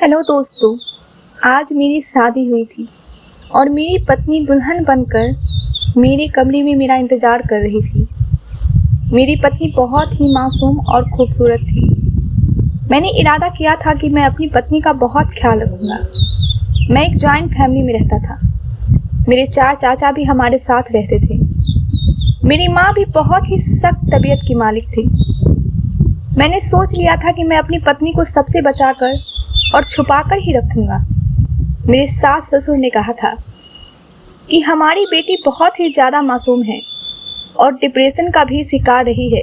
Hello दोस्तों, आज मेरी शादी हुई थी और मेरी पत्नी दुल्हन बनकर मेरे कमरे में मेरा इंतज़ार कर रही थी। मेरी पत्नी बहुत ही मासूम और खूबसूरत थी। मैंने इरादा किया था कि मैं अपनी पत्नी का बहुत ख्याल रखूँगा। मैं एक जॉइंट फैमिली में रहता था। मेरे 4 चाचा भी हमारे साथ रहते थे। मेरी माँ भी बहुत ही सख्त तबीयत की मालिक थी। मैंने सोच लिया था कि मैं अपनी पत्नी को सबसे बचाकर और छुपाकर ही रखूँगा। मेरे सास ससुर ने कहा था कि हमारी बेटी बहुत ही ज़्यादा मासूम है और डिप्रेशन का भी शिकार रही है,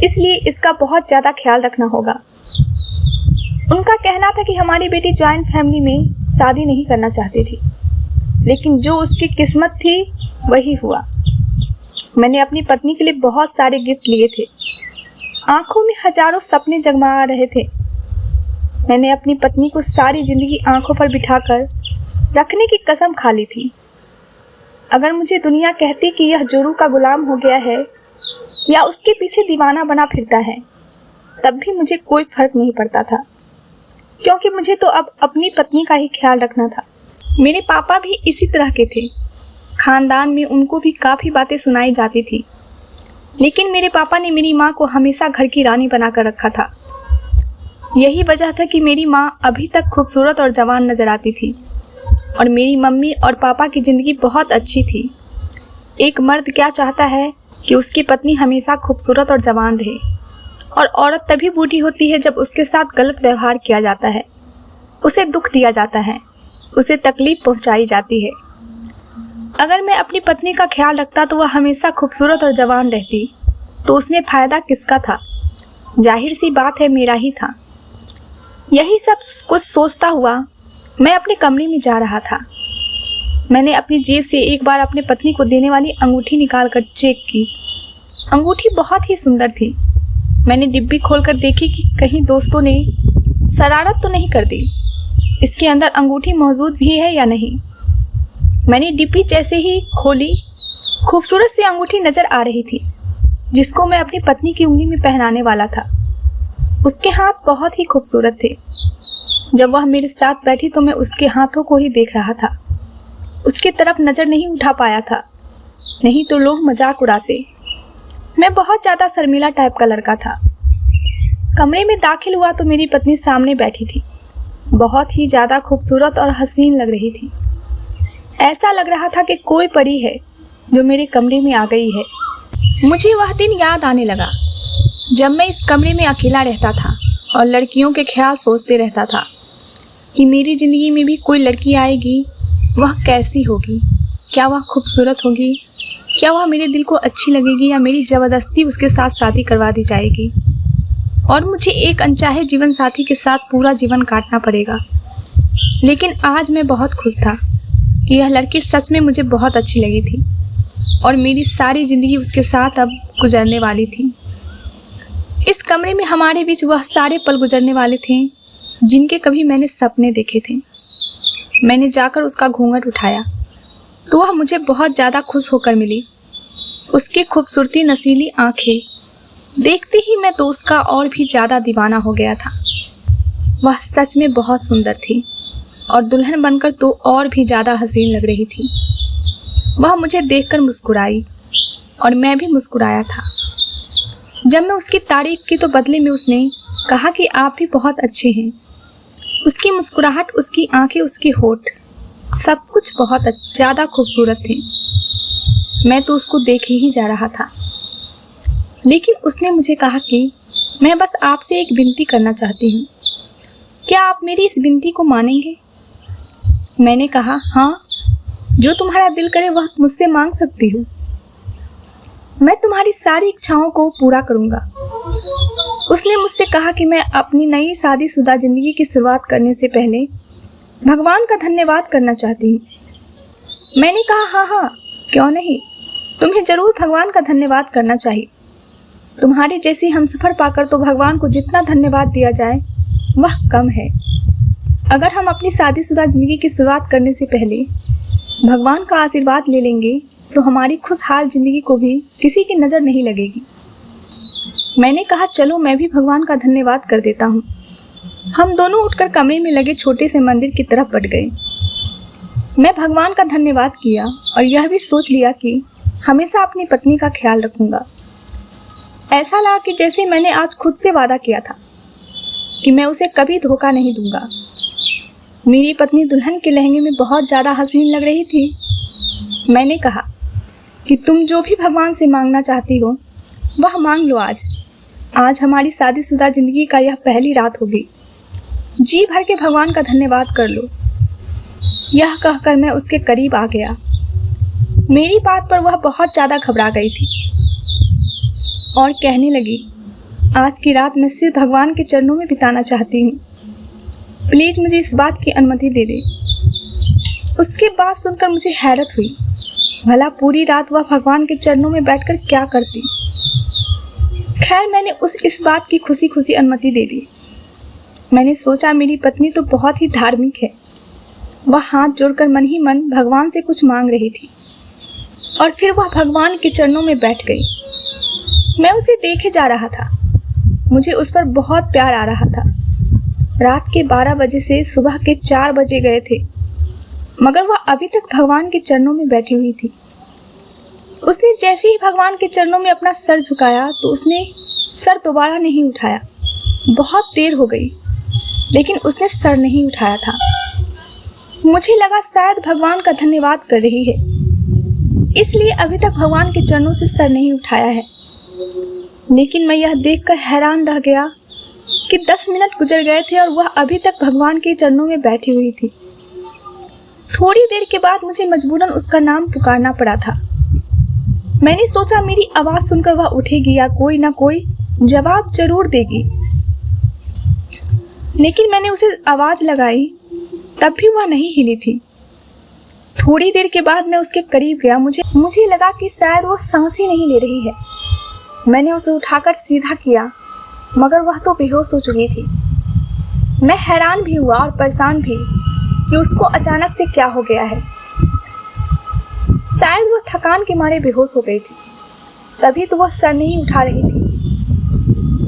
इसलिए इसका बहुत ज़्यादा ख्याल रखना होगा। उनका कहना था कि हमारी बेटी जॉइंट फैमिली में शादी नहीं करना चाहती थी, लेकिन जो उसकी किस्मत थी वही हुआ। मैंने अपनी पत्नी के लिए बहुत सारे गिफ्ट लिए थे। आंखों में हजारों सपने जगमगा रहे थे। मैंने अपनी पत्नी को सारी ज़िंदगी आंखों पर बिठाकर रखने की कसम खा ली थी। अगर मुझे दुनिया कहती कि यह जोरू का गुलाम हो गया है या उसके पीछे दीवाना बना फिरता है, तब भी मुझे कोई फर्क नहीं पड़ता था, क्योंकि मुझे तो अब अपनी पत्नी का ही ख्याल रखना था। मेरे पापा भी इसी तरह के थे। खानदान में उनको भी काफ़ी बातें सुनाई जाती थी, लेकिन मेरे पापा ने मेरी माँ को हमेशा घर की रानी बनाकर रखा था। यही वजह था कि मेरी माँ अभी तक खूबसूरत और जवान नज़र आती थी और मेरी मम्मी और पापा की ज़िंदगी बहुत अच्छी थी। एक मर्द क्या चाहता है कि उसकी पत्नी हमेशा खूबसूरत और जवान रहे, और औरत तभी बूढ़ी होती है जब उसके साथ गलत व्यवहार किया जाता है, उसे दुख दिया जाता है, उसे तकलीफ़ पहुंचाई जाती है। अगर मैं अपनी पत्नी का ख्याल रखता तो वह हमेशा खूबसूरत और जवान रहती, तो उसमें फ़ायदा किसका था? जाहिर सी बात है, मेरा ही था। यही सब कुछ सोचता हुआ मैं अपने कमरे में जा रहा था। मैंने अपनी जेब से एक बार अपने पत्नी को देने वाली अंगूठी निकालकर चेक की। अंगूठी बहुत ही सुंदर थी। मैंने डिब्बी खोलकर देखी कि कहीं दोस्तों ने शरारत तो नहीं कर दी, इसके अंदर अंगूठी मौजूद भी है या नहीं। मैंने डिब्बी जैसे ही खोली, खूबसूरत सी अंगूठी नज़र आ रही थी, जिसको मैं अपनी पत्नी की उंगली में पहनाने वाला था। उसके हाथ बहुत ही खूबसूरत थे। जब वह मेरे साथ बैठी तो मैं उसके हाथों को ही देख रहा था, उसकी तरफ नज़र नहीं उठा पाया था, नहीं तो लोग मजाक उड़ाते। मैं बहुत ज़्यादा शर्मीला टाइप का लड़का था। कमरे में दाखिल हुआ तो मेरी पत्नी सामने बैठी थी। बहुत ही ज़्यादा खूबसूरत और हसीन लग रही थी। ऐसा लग रहा था कि कोई परी है जो मेरे कमरे में आ गई है। मुझे वह दिन याद आने लगा जब मैं इस कमरे में अकेला रहता था और लड़कियों के ख्याल सोचते रहता था कि मेरी ज़िंदगी में भी कोई लड़की आएगी, वह कैसी होगी, क्या वह खूबसूरत होगी, क्या वह मेरे दिल को अच्छी लगेगी या मेरी ज़बरदस्ती उसके साथ शादी करवा दी जाएगी और मुझे एक अनचाहे जीवन साथी के साथ पूरा जीवन काटना पड़ेगा। लेकिन आज मैं बहुत खुश था कि यह लड़की सच में मुझे बहुत अच्छी लगी थी और मेरी सारी ज़िंदगी उसके साथ अब गुजरने वाली थी। इस कमरे में हमारे बीच वह सारे पल गुजरने वाले थे जिनके कभी मैंने सपने देखे थे। मैंने जाकर उसका घूंघट उठाया तो वह मुझे बहुत ज़्यादा खुश होकर मिली। उसकी खूबसूरती नसीली आंखें देखते ही मैं तो उसका और भी ज़्यादा दीवाना हो गया था। वह सच में बहुत सुंदर थी और दुल्हन बनकर तो और भी ज़्यादा हसीन लग रही थी। वह मुझे देखकर मुस्कुराई और मैं भी मुस्कुराया था। जब मैं उसकी तारीफ़ की तो बदले में उसने कहा कि आप भी बहुत अच्छे हैं। उसकी मुस्कुराहट, उसकी आंखें, उसके होठ, सब कुछ बहुत ज़्यादा खूबसूरत थे। मैं तो उसको देखे ही जा रहा था, लेकिन उसने मुझे कहा कि मैं बस आपसे एक विनती करना चाहती हूँ, क्या आप मेरी इस विनती को मानेंगे? मैंने कहा, हाँ, जो तुम्हारा दिल करे वह मुझसे मांग सकती हो। मैं तुम्हारी सारी इच्छाओं को पूरा करूँगा। उसने मुझसे कहा कि मैं अपनी नई शादीशुदा ज़िंदगी की शुरुआत करने से पहले भगवान का धन्यवाद करना चाहती हूँ। मैंने कहा, हाँ हाँ, क्यों नहीं, तुम्हें ज़रूर भगवान का धन्यवाद करना चाहिए। तुम्हारी जैसी हमसफ़र पाकर तो भगवान को जितना धन्यवाद दिया जाए वह कम है। अगर हम अपनी शादीशुदा ज़िंदगी की शुरुआत करने से पहले भगवान का आशीर्वाद ले लेंगे तो हमारी खुशहाल ज़िंदगी को भी किसी की नज़र नहीं लगेगी। मैंने कहा, चलो मैं भी भगवान का धन्यवाद कर देता हूँ। हम दोनों उठकर कमरे में लगे छोटे से मंदिर की तरफ बढ़ गए। मैं भगवान का धन्यवाद किया और यह भी सोच लिया कि हमेशा अपनी पत्नी का ख्याल रखूंगा। ऐसा लगा कि जैसे मैंने आज खुद से वादा किया था कि मैं उसे कभी धोखा नहीं दूंगा। मेरी पत्नी दुल्हन के लहंगे में बहुत ज़्यादा हसीन लग रही थी। मैंने कहा कि तुम जो भी भगवान से मांगना चाहती हो वह मांग लो। आज हमारी शादीशुदा ज़िंदगी का यह पहली रात होगी। जी भर के भगवान का धन्यवाद कर लो। यह कहकर मैं उसके करीब आ गया। मेरी बात पर वह बहुत ज़्यादा घबरा गई थी और कहने लगी, आज की रात मैं सिर्फ भगवान के चरणों में बिताना चाहती हूँ। प्लीज़ मुझे इस बात की अनुमति दे दे। उसकी बात सुनकर मुझे हैरत हुई। भला पूरी रात वह भगवान के चरणों में बैठकर क्या करती। खैर मैंने इस बात की खुशी खुशी अनुमति दे दी। मैंने सोचा मेरी पत्नी तो बहुत ही धार्मिक है। वह हाथ जोड़कर मन ही मन भगवान से कुछ मांग रही थी और फिर वह भगवान के चरणों में बैठ गई। मैं उसे देखे जा रहा था। मुझे उस पर बहुत प्यार आ रहा था। रात के 12 बजे से सुबह के 4 बजे गए थे, मगर वह अभी तक भगवान के चरणों में बैठी हुई थी। उसने जैसे ही भगवान के चरणों में अपना सर झुकाया तो उसने सर दोबारा नहीं उठाया। बहुत देर हो गई लेकिन उसने सर नहीं उठाया था। मुझे लगा शायद भगवान का धन्यवाद कर रही है, इसलिए अभी तक भगवान के चरणों से सर नहीं उठाया है। लेकिन मैं यह देखकर हैरान रह गया कि 10 मिनट गुजर गए थे और वह अभी तक भगवान के चरणों में बैठी हुई थी। थोड़ी देर के बाद मुझे मजबूरन उसका नाम पुकारना पड़ा था। मैंने सोचा मेरी आवाज़ सुनकर वह उठेगी या कोई ना कोई जवाब जरूर देगी, लेकिन मैंने उसे आवाज़ लगाई तब भी वह नहीं हिली थी। थोड़ी देर के बाद मैं उसके करीब गया। मुझे लगा कि शायद वो सांस ही नहीं ले रही है। मैंने उसे उठाकर सीधा किया, मगर वह तो बेहोश हो चुकी थी। मैं हैरान भी हुआ और परेशान भी कि उसको अचानक से क्या हो गया है। शायद वह थकान के मारे बेहोश हो गई थी, तभी तो वह सर नहीं उठा रही थी।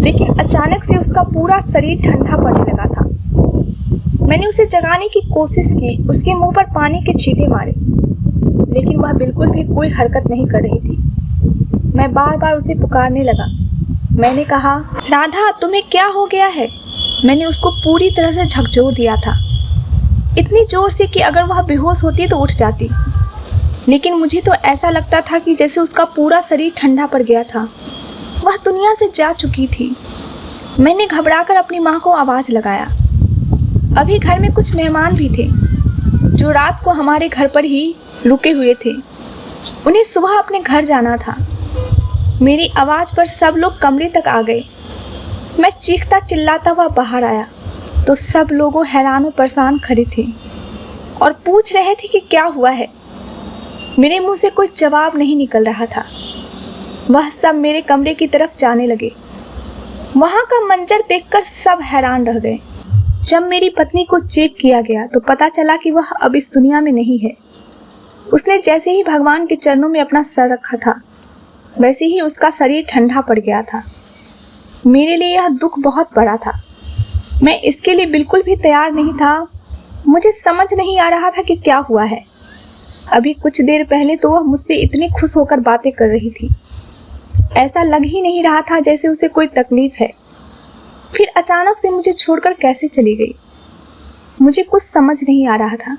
लेकिन अचानक से उसका पूरा शरीर ठंडा पड़ने लगा था। मैंने उसे जगाने की कोशिश की, उसके मुंह पर पानी के छींटे मारे, लेकिन वह बिल्कुल भी कोई हरकत नहीं कर रही थी। मैं बार बार उसे पुकारने लगा। मैंने कहा, राधा तुम्हें क्या हो गया है? मैंने उसको पूरी तरह से झकझोर दिया था, इतनी जोर से कि अगर वह बेहोश होती तो उठ जाती। लेकिन मुझे तो ऐसा लगता था कि जैसे उसका पूरा शरीर ठंडा पड़ गया था, वह दुनिया से जा चुकी थी। मैंने घबराकर अपनी माँ को आवाज़ लगाया। अभी घर में कुछ मेहमान भी थे जो रात को हमारे घर पर ही रुके हुए थे। उन्हें सुबह अपने घर जाना था। मेरी आवाज़ पर सब लोग कमरे तक आ गए। मैं चीखता चिल्लाता हुआ बाहर आया तो सब लोगों हैरान और परेशान खड़े थे और पूछ रहे थे कि क्या हुआ है। मेरे मुंह से कोई जवाब नहीं निकल रहा था। वह सब मेरे कमरे की तरफ जाने लगे। वहाँ का मंजर देखकर सब हैरान रह गए। जब मेरी पत्नी को चेक किया गया तो पता चला कि वह अब इस दुनिया में नहीं है। उसने जैसे ही भगवान के चरणों में अपना सर रखा था, वैसे ही उसका शरीर ठंडा पड़ गया था। मेरे लिए यह दुख बहुत बड़ा था। मैं इसके लिए बिल्कुल भी तैयार नहीं था। मुझे समझ नहीं आ रहा था कि क्या हुआ है। अभी कुछ देर पहले तो वह मुझसे इतनी खुश होकर बातें कर रही थी। ऐसा लग ही नहीं रहा था जैसे उसे कोई तकलीफ है। फिर अचानक से मुझे छोड़कर कैसे चली गई, मुझे कुछ समझ नहीं आ रहा था।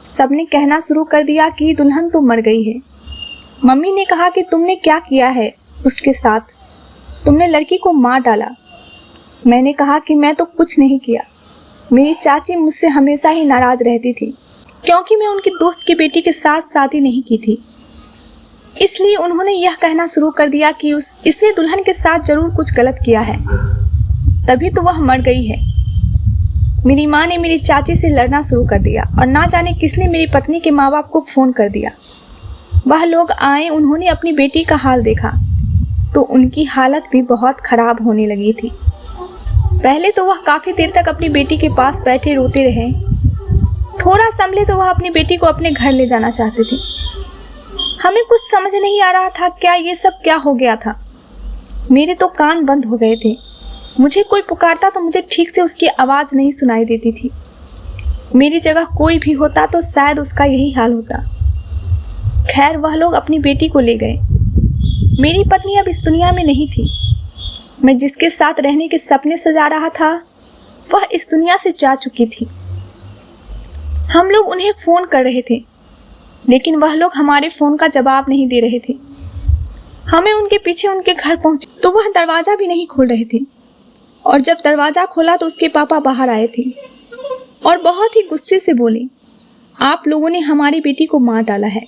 सबने कहना शुरू कर दिया कि दुल्हन तो मर गई है। मम्मी ने कहा कि तुमने क्या किया है उसके साथ, तुमने लड़की को मार डाला। मैंने कहा कि मैं तो कुछ नहीं किया। मेरी चाची मुझसे हमेशा ही नाराज रहती थी क्योंकि मैं उनकी दोस्त की बेटी के साथ शादी नहीं की थी। इसलिए उन्होंने यह कहना शुरू कर दिया कि इसने दुल्हन के साथ जरूर कुछ गलत किया है, तभी तो वह मर गई है। मेरी माँ ने मेरी चाची से लड़ना शुरू कर दिया और ना जाने किसने मेरी पत्नी के माँ बाप को फ़ोन कर दिया। वह लोग आए, उन्होंने अपनी बेटी का हाल देखा तो उनकी हालत भी बहुत ख़राब होने लगी थी। पहले तो वह काफ़ी देर तक अपनी बेटी के पास बैठे रोते रहे। थोड़ा संभले तो वह अपनी बेटी को अपने घर ले जाना चाहते थे। हमें कुछ समझ नहीं आ रहा था क्या ये सब क्या हो गया था। मेरे तो कान बंद हो गए थे। मुझे कोई पुकारता तो मुझे ठीक से उसकी आवाज़ नहीं सुनाई देती थी। मेरी जगह कोई भी होता तो शायद उसका यही हाल होता। खैर, वह लोग अपनी बेटी को ले गए। मेरी पत्नी अब इस दुनिया में नहीं थी। मैं जिसके साथ रहने के सपने सजा रहा था वह इस दुनिया से जा चुकी थी। हम लोग उन्हें फ़ोन कर रहे थे, लेकिन वह लोग हमारे फ़ोन का जवाब नहीं दे रहे थे। हमें उनके पीछे उनके घर पहुंचे तो वह दरवाज़ा भी नहीं खोल रहे थे, और जब दरवाज़ा खोला तो उसके पापा बाहर आए थे और बहुत ही गुस्से से बोले, आप लोगों ने हमारी बेटी को मार डाला है।